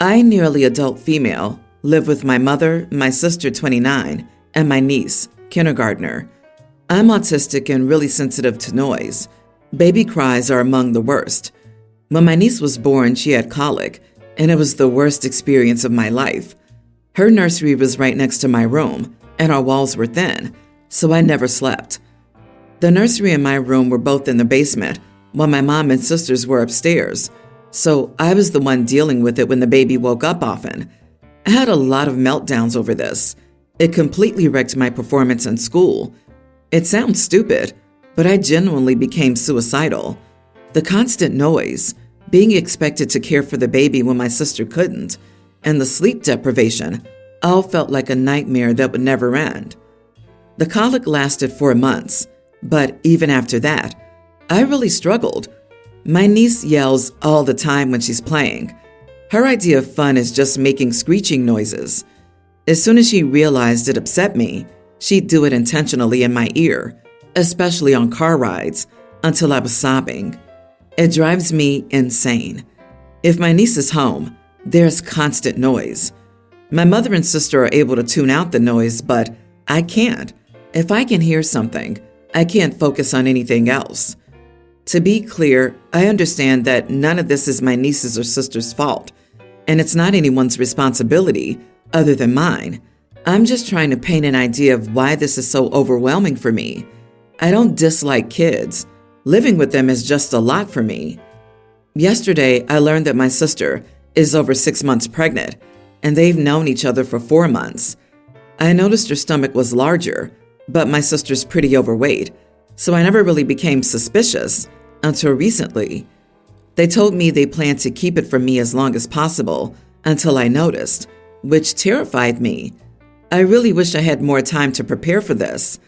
I, nearly adult female, live with my mother, my sister, 29, and my niece, kindergartner. I'm autistic and really sensitive to noise. Baby cries are among the worst. When my niece was born, she had colic, and it was the worst experience of my life. Her nursery was right next to my room, and our walls were thin, so I never slept. The nursery and my room were both in the basement, while my mom and sisters were upstairs, so I was the one dealing with it when the baby woke up often. I had a lot of meltdowns over this. It completely wrecked my performance in school. It sounds stupid, but I genuinely became suicidal. The constant noise, being expected to care for the baby when my sister couldn't, and the sleep deprivation all felt like a nightmare that would never end. The colic lasted 4 months, but even after that, I really struggled. My niece yells all the time when she's playing. Her idea of fun is just making screeching noises. As soon as she realized it upset me, she'd do it intentionally in my ear, especially on car rides, until I was sobbing. It drives me insane. If my niece is home, there's constant noise. My mother and sister are able to tune out the noise, but I can't. If I can hear something, I can't focus on anything else. To be clear, I understand that none of this is my niece's or sister's fault, and it's not anyone's responsibility other than mine. I'm just trying to paint an idea of why this is so overwhelming for me. I don't dislike kids. Living with them is just a lot for me. Yesterday, I learned that my sister is over 6 months pregnant, and they've known each other for 4 months. I noticed her stomach was larger, but my sister's pretty overweight, so I never really became suspicious until recently. They told me they planned to keep it from me as long as possible until I noticed, which terrified me. I really wish I had more time to prepare for this.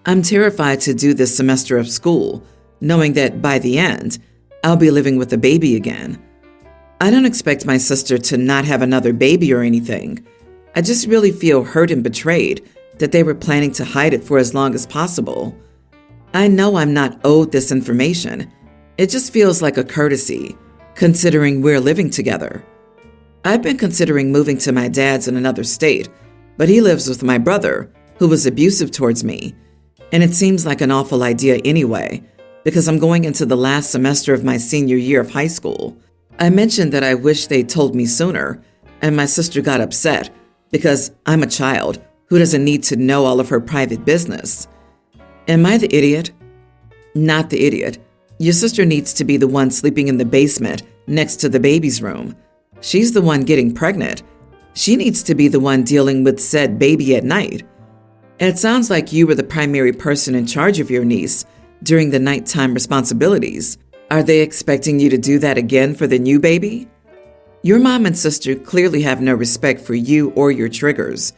I'm terrified to do this semester of school, knowing that by the end, I'll be living with a baby again. I don't expect my sister to not have another baby or anything. I just really feel hurt and betrayed that they were planning to hide it for as long as possible. I know I'm not owed this information. It just feels like a courtesy, considering we're living together. I've been considering moving to my dad's in another state, but he lives with my brother, who was abusive towards me. And it seems like an awful idea anyway, because I'm going into the last semester of my senior year of high school. I mentioned that I wish they'd told me sooner, and my sister got upset because I'm a child who doesn't need to know all of her private business. Am I the idiot? Not the idiot. Your sister needs to be the one sleeping in the basement next to the baby's room. She's the one getting pregnant. She needs to be the one dealing with said baby at night. It sounds like you were the primary person in charge of your niece during the nighttime responsibilities. Are they expecting you to do that again for the new baby? Your mom and sister clearly have no respect for you or your triggers.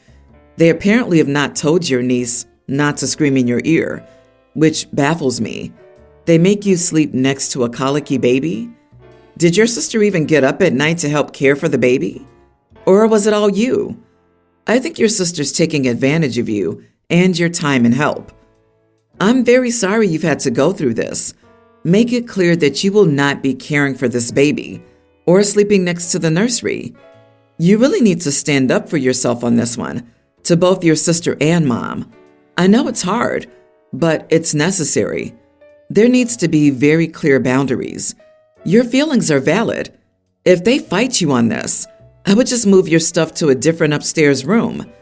They apparently have not told your niece not to scream in your ear, which baffles me. They make you sleep next to a colicky baby? Did your sister even get up at night to help care for the baby? Or was it all you? I think your sister's taking advantage of you and your time and help. I'm very sorry you've had to go through this. Make it clear that you will not be caring for this baby or sleeping next to the nursery. You really need to stand up for yourself on this one, to both your sister and mom. I know it's hard, but it's necessary. There needs to be very clear boundaries. Your feelings are valid. If they fight you on this, I would just move your stuff to a different upstairs room.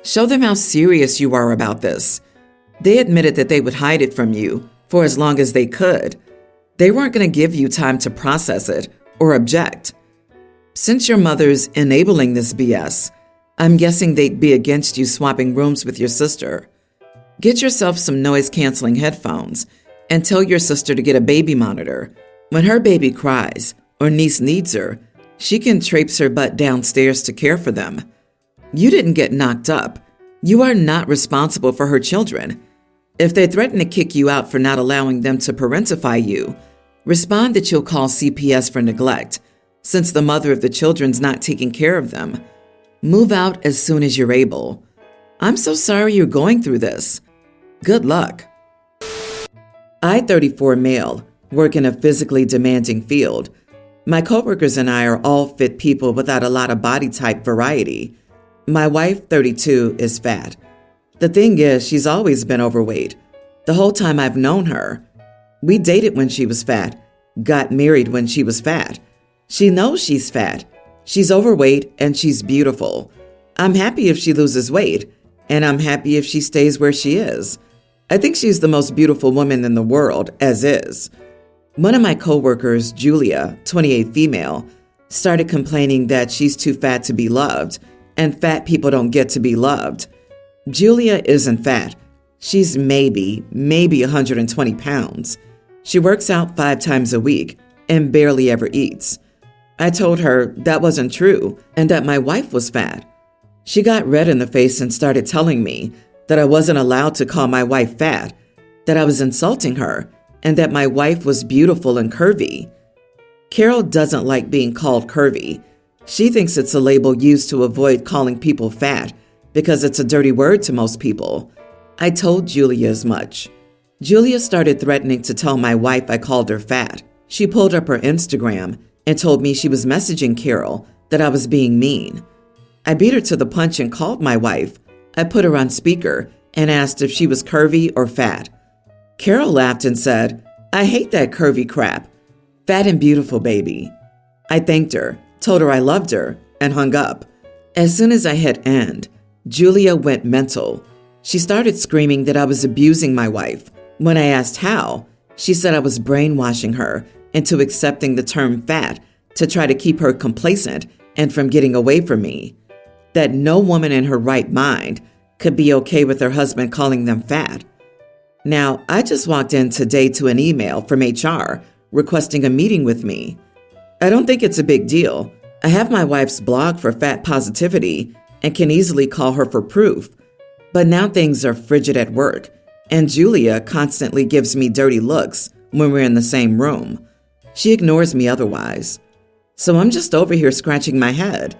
Show them how serious you are about this. They admitted that they would hide it from you for as long as they could. They weren't going to give you time to process it or object. Since your mother's enabling this BS, I'm guessing they'd be against you swapping rooms with your sister. Get yourself some noise-canceling headphones and tell your sister to get a baby monitor. When her baby cries or niece needs her, she can traipse her butt downstairs to care for them. You didn't get knocked up. You are not responsible for her children. If they threaten to kick you out for not allowing them to parentify you, respond that you'll call CPS for neglect, since the mother of the children's not taking care of them. Move out as soon as you're able. I'm so sorry you're going through this. Good luck. I, 34 male, work in a physically demanding field. My coworkers and I are all fit people without a lot of body type variety. My wife, 32, is fat. The thing is, she's always been overweight. The whole time I've known her. We dated when she was fat, got married when she was fat. She knows she's fat. She's overweight and she's beautiful. I'm happy if she loses weight, and I'm happy if she stays where she is. I think she's the most beautiful woman in the world, as is. One of my coworkers, Julia, 28 female, started complaining that she's too fat to be loved, and fat people don't get to be loved. Julia isn't fat. She's maybe 120 pounds. She works out 5 times a week and barely ever eats. I told her that wasn't true and that my wife was fat. She got red in the face and started telling me that I wasn't allowed to call my wife fat, that I was insulting her, and that my wife was beautiful and curvy. Carol doesn't like being called curvy. She thinks it's a label used to avoid calling people fat because it's a dirty word to most people. I told Julia as much. Julia started threatening to tell my wife I called her fat. She pulled up her Instagram and told me she was messaging Carol that I was being mean. I beat her to the punch and called my wife. I put her on speaker and asked if she was curvy or fat. Carol laughed and said, "I hate that curvy crap. Fat and beautiful, baby." I thanked her, told her I loved her, and hung up. As soon as I hit end, Julia went mental. She started screaming that I was abusing my wife. When I asked how, she said I was brainwashing her into accepting the term fat to try to keep her complacent and from getting away from me. That no woman in her right mind could be okay with her husband calling them fat. Now, I just walked in today to an email from HR requesting a meeting with me. I don't think it's a big deal. I have my wife's blog for fat positivity and can easily call her for proof. But now things are frigid at work, and Julia constantly gives me dirty looks when we're in the same room. She ignores me otherwise. So I'm just over here scratching my head.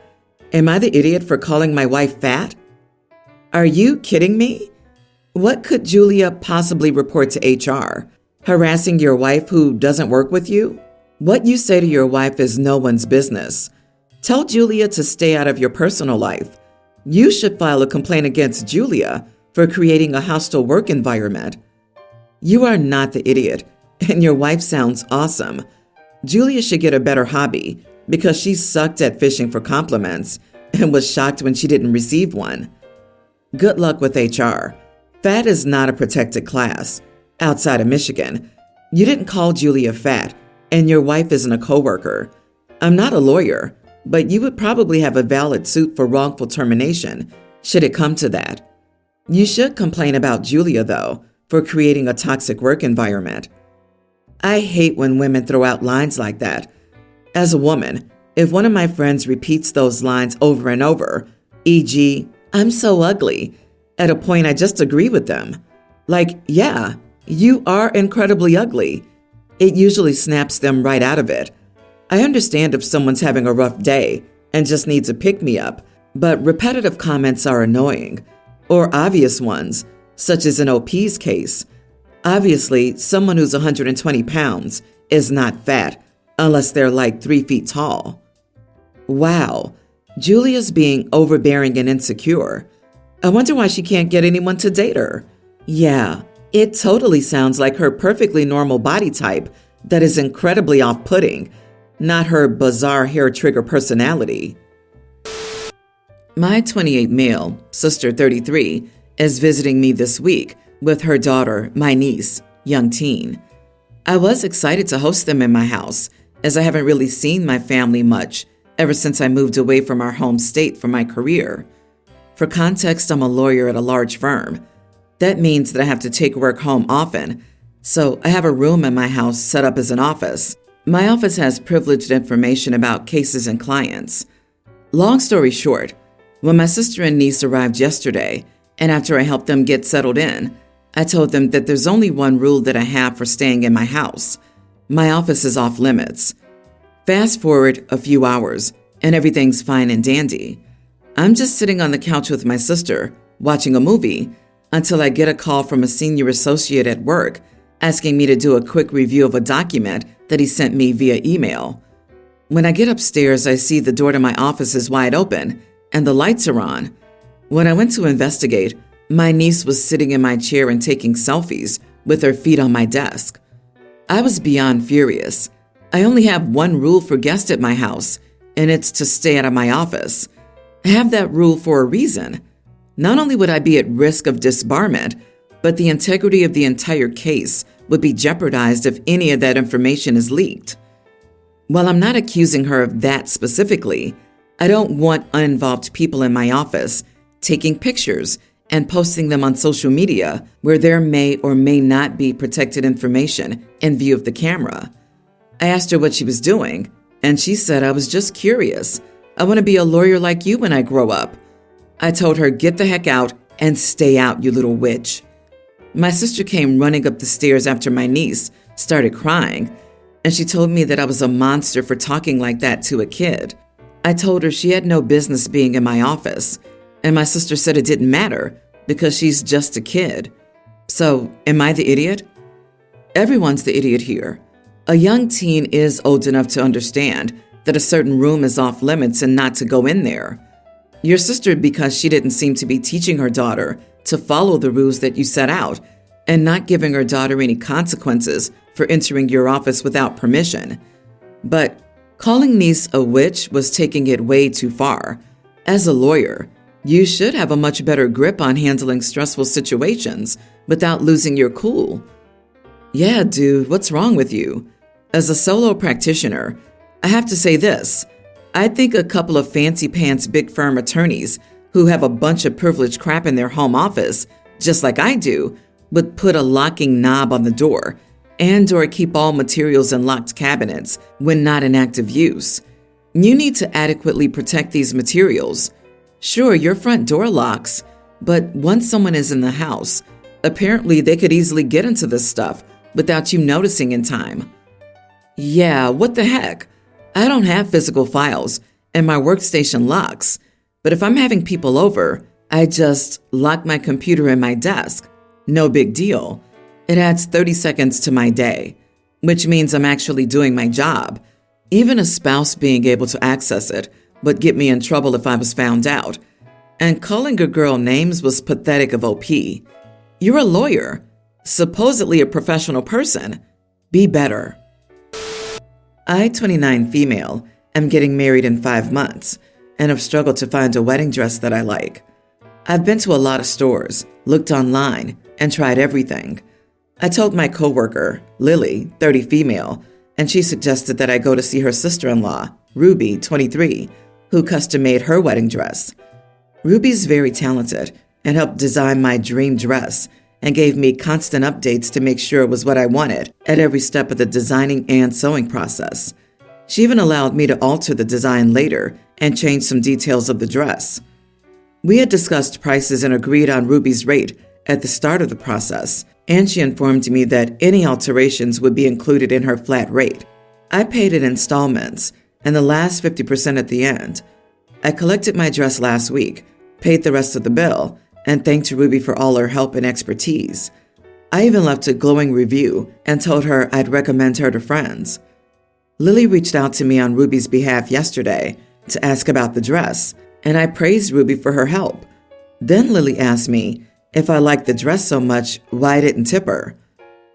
Am I the idiot for calling my wife fat? Are you kidding me? What could Julia possibly report to HR? Harassing your wife who doesn't work with you? What you say to your wife is no one's business. Tell Julia to stay out of your personal life. You should file a complaint against Julia for creating a hostile work environment. You are not the idiot, and your wife sounds awesome. Julia should get a better hobby because she sucked at fishing for compliments and was shocked when she didn't receive one. Good luck with HR. Fat is not a protected class. Outside of Michigan, you didn't call Julia fat, and your wife isn't a coworker. I'm not a lawyer, but you would probably have a valid suit for wrongful termination should it come to that. You should complain about Julia, though, for creating a toxic work environment. I hate when women throw out lines like that. As a woman, if one of my friends repeats those lines over and over, e.g., "I'm so ugly," at a point I just agree with them. Like, yeah, you are incredibly ugly. It usually snaps them right out of it. I understand if someone's having a rough day and just needs a pick-me-up, but repetitive comments are annoying. Or obvious ones, such as in OP's case. Obviously, someone who's 120 pounds is not fat unless they're like 3 feet tall. Wow, Julia's being overbearing and insecure. I wonder why she can't get anyone to date her. Yeah, it totally sounds like her perfectly normal body type that is incredibly off-putting, not her bizarre hair-trigger personality. My 28 male, sister 33, is visiting me this week with her daughter, my niece, young teen. I was excited to host them in my house, as I haven't really seen my family much ever since I moved away from our home state for my career. For context, I'm a lawyer at a large firm. That means that I have to take work home often, so I have a room in my house set up as an office. My office has privileged information about cases and clients. Long story short, when my sister and niece arrived yesterday, and after I helped them get settled in, I told them that there's only one rule that I have for staying in my house. My office is off limits. Fast forward a few hours, and everything's fine and dandy. I'm just sitting on the couch with my sister, watching a movie, until I get a call from a senior associate at work asking me to do a quick review of a document that he sent me via email. When I get upstairs, I see the door to my office is wide open and the lights are on. When I went to investigate, my niece was sitting in my chair and taking selfies with her feet on my desk. I was beyond furious. I only have one rule for guests at my house, and it's to stay out of my office. I have that rule for a reason. Not only would I be at risk of disbarment, but the integrity of the entire case would be jeopardized if any of that information is leaked. While I'm not accusing her of that specifically, I don't want uninvolved people in my office taking pictures and posting them on social media where there may or may not be protected information in view of the camera. I asked her what she was doing, and she said I was just curious. I want to be a lawyer like you when I grow up. I told her, get the heck out and stay out, you little witch. My sister came running up the stairs after my niece started crying, and she told me that I was a monster for talking like that to a kid. I told her she had no business being in my office, and my sister said it didn't matter because she's just a kid. So, am I the idiot? Everyone's the idiot here. A young teen is old enough to understand that a certain room is off limits and not to go in there. Your sister, because she didn't seem to be teaching her daughter to follow the rules that you set out and not giving her daughter any consequences for entering your office without permission. But calling niece a witch was taking it way too far. As a lawyer, you should have a much better grip on handling stressful situations without losing your cool. Yeah, dude, what's wrong with you? As a solo practitioner, I have to say this. I think a couple of fancy pants big firm attorneys who have a bunch of privileged crap in their home office, just like I do, would put a locking knob on the door and/or keep all materials in locked cabinets when not in active use. You need to adequately protect these materials. Sure, your front door locks, but once someone is in the house, apparently they could easily get into this stuff without you noticing in time. Yeah, what the heck? I don't have physical files, and my workstation locks. But if I'm having people over, I just lock my computer in my desk. No big deal. It adds 30 seconds to my day, which means I'm actually doing my job. Even a spouse being able to access it would get me in trouble if I was found out. And calling a girl names was pathetic of OP. You're a lawyer, supposedly a professional person. Be better. I, 29 female, am getting married in 5 months and have struggled to find a wedding dress that I like. I've been to a lot of stores, looked online, and tried everything. I told my coworker, Lily, 30 female, and she suggested that I go to see her sister-in-law, Ruby, 23, who custom-made her wedding dress. Ruby's very talented and helped design my dream dress and gave me constant updates to make sure it was what I wanted at every step of the designing and sewing process. She even allowed me to alter the design later and change some details of the dress. We had discussed prices and agreed on Ruby's rate at the start of the process, and she informed me that any alterations would be included in her flat rate. I paid in installments and the last 50% at the end. I collected my dress last week, paid the rest of the bill, and thanked Ruby for all her help and expertise. I even left a glowing review and told her I'd recommend her to friends. Lily reached out to me on Ruby's behalf yesterday to ask about the dress, and I praised Ruby for her help. Then Lily asked me if I liked the dress so much, why I didn't tip her.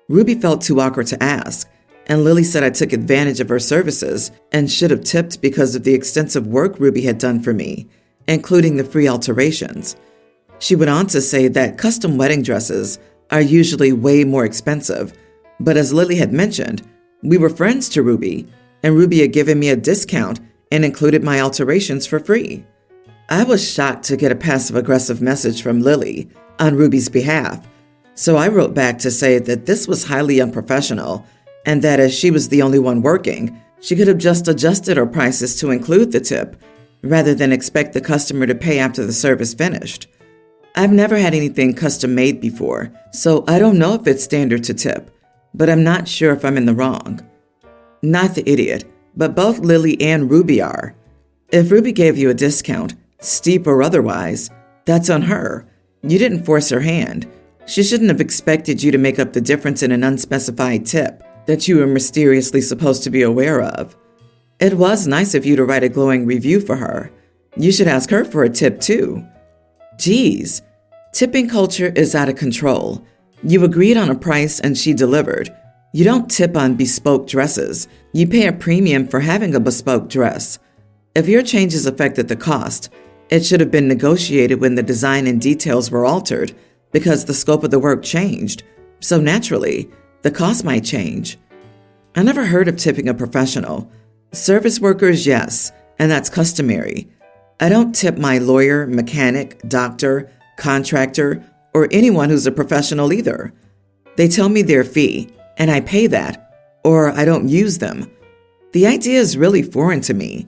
Ruby felt too awkward to ask, and Lily said I took advantage of her services and should have tipped because of the extensive work Ruby had done for me, including the free alterations. She went on to say that custom wedding dresses are usually way more expensive, but as Lily had mentioned, we were friends to Ruby, and Ruby had given me a discount and included my alterations for free. I was shocked to get a passive-aggressive message from Lily on Ruby's behalf, so I wrote back to say that this was highly unprofessional and that as she was the only one working, she could have just adjusted her prices to include the tip rather than expect the customer to pay after the service finished. I've never had anything custom made before, so I don't know if it's standard to tip, but I'm not sure if I'm in the wrong. Not the idiot, but both Lily and Ruby are. If Ruby gave you a discount, steep or otherwise, that's on her. You didn't force her hand. She shouldn't have expected you to make up the difference in an unspecified tip that you were mysteriously supposed to be aware of. It was nice of you to write a glowing review for her. You should ask her for a tip too. Geez, tipping culture is out of control. You agreed on a price and she delivered. You don't tip on bespoke dresses. You pay a premium for having a bespoke dress. If your changes affected the cost, it should have been negotiated when the design and details were altered because the scope of the work changed. So naturally, the cost might change. I never heard of tipping a professional. Service workers, yes, and that's customary. I don't tip my lawyer, mechanic, doctor, contractor, or anyone who's a professional either. They tell me their fee, and I pay that, or I don't use them. The idea is really foreign to me.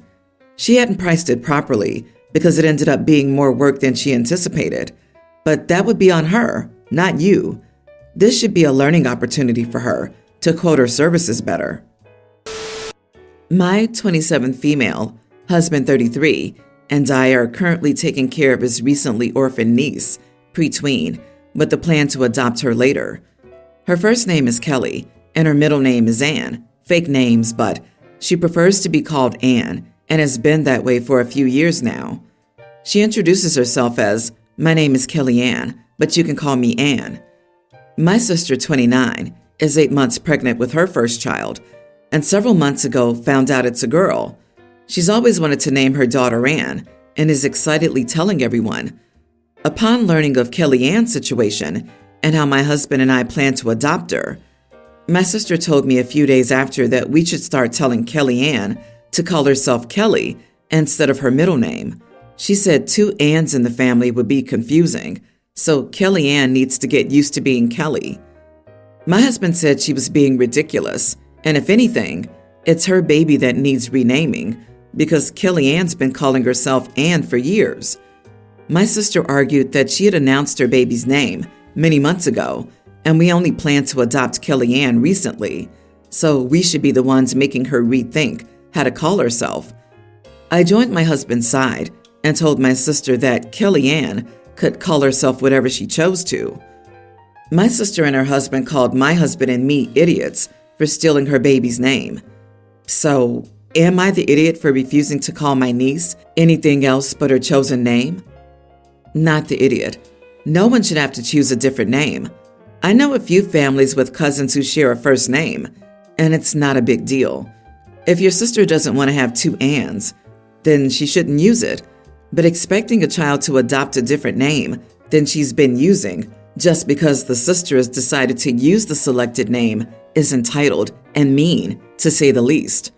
She hadn't priced it properly because it ended up being more work than she anticipated. But that would be on her, not you. This should be a learning opportunity for her to quote her services better. My 27 female, husband 33, and I are currently taking care of his recently orphaned niece, pre-tween, with the plan to adopt her later. Her first name is Kelly, and her middle name is Ann. Fake names, but she prefers to be called Ann, and has been that way for a few years now. She introduces herself as, "My name is Kelly Ann, but you can call me Ann." My sister, 29, is 8 months pregnant with her first child, and several months ago found out it's a girl. She's always wanted to name her daughter Ann, and is excitedly telling everyone. Upon learning of Kelly Ann's situation, and how my husband and I plan to adopt her, my sister told me a few days after that we should start telling Kelly Ann to call herself Kelly instead of her middle name. She said 2 Anns in the family would be confusing, so Kelly Ann needs to get used to being Kelly. My husband said she was being ridiculous, and if anything, it's her baby that needs renaming, because Kelly Ann's been calling herself Ann for years. My sister argued that she had announced her baby's name many months ago, and we only planned to adopt Kelly Ann recently, so we should be the ones making her rethink how to call herself. I joined my husband's side and told my sister that Kelly Ann could call herself whatever she chose to. My sister and her husband called my husband and me idiots for stealing her baby's name. So, am I the idiot for refusing to call my niece anything else but her chosen name? Not the idiot. No one should have to choose a different name. I know a few families with cousins who share a first name, and it's not a big deal. If your sister doesn't want to have 2 Anns, then she shouldn't use it. But expecting a child to adopt a different name than she's been using just because the sister has decided to use the selected name is entitled and mean, to say the least.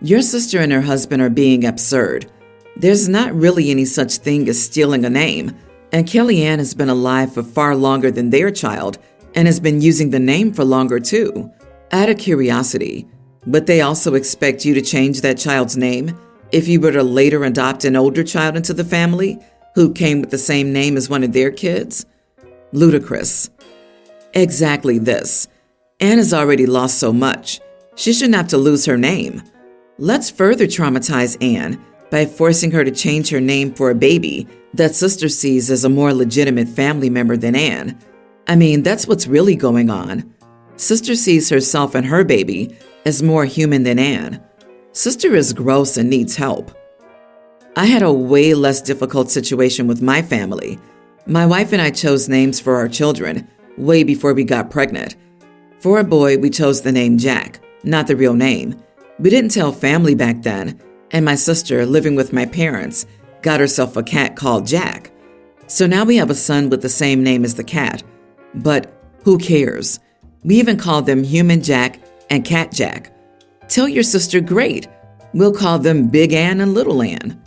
Your sister and her husband are being absurd. There's not really any such thing as stealing a name, and Kelly Ann has been alive for far longer than their child and has been using the name for longer too. Out of curiosity, would they also expect you to change that child's name if you were to later adopt an older child into the family who came with the same name as one of their kids? Ludicrous. Exactly this. Ann has already lost so much. She shouldn't have to lose her name. Let's further traumatize Ann by forcing her to change her name for a baby that sister sees as a more legitimate family member than Ann. I mean, that's what's really going on. Sister sees herself and her baby as more human than Ann. Sister is gross and needs help. I had a way less difficult situation with my family. My wife and I chose names for our children way before we got pregnant. For a boy, we chose the name Jack, not the real name. We didn't tell family back then, and my sister, living with my parents, got herself a cat called Jack. So now we have a son with the same name as the cat. But who cares? We even call them Human Jack and Cat Jack. Tell your sister, great. We'll call them Big Ann and Little Ann.